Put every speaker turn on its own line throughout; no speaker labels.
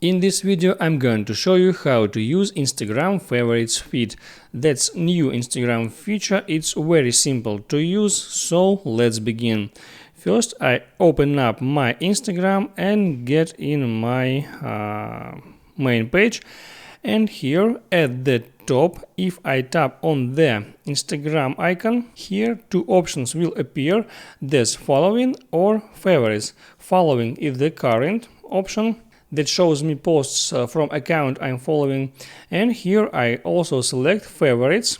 In this video I'm going to show you how to use Instagram favorites feed. That's new Instagram feature. It's very simple to use, so let's begin. First I open up my Instagram and get in my main page, and here at the top, if I tap on the Instagram icon, here two options will appear. There's following or favorites. Following is the current option that shows me posts from account I'm following, and here I also select favorites.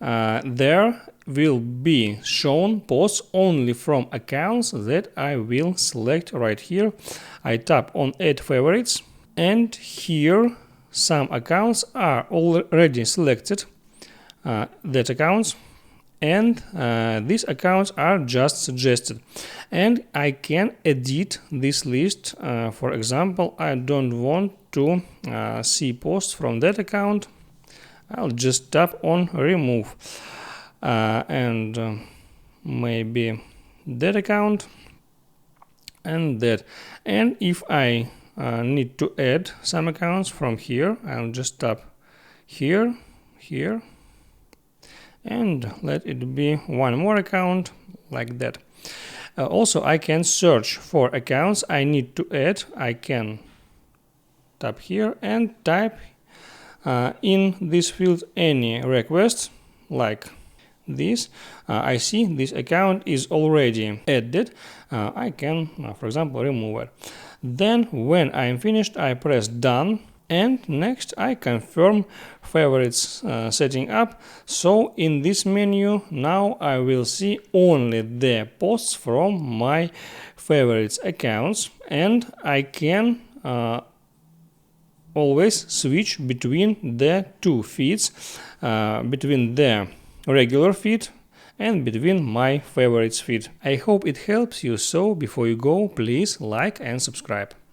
There will be shown posts only from accounts that I will select right here. I tap on add favorites, and here some accounts are already selected, that accounts, and these accounts are just suggested, and I can edit this list. For example, I don't want to see posts from that account. I'll just tap on remove, and maybe that account and that. And if I need to add some accounts from here, I'll just tap here, and let it be one more account like that. Also, I can search for accounts I need to add. I can tap here and type in this field any request like this. I see this account is already added. I can, for example, remove it. Then when I'm finished, I press done. And next I confirm favorites setting up. So in this menu now I will see only the posts from my favorites accounts, and I can always switch between the two feeds, between the regular feed and between my favorites feed. I hope it helps you, so before you go, please like and subscribe.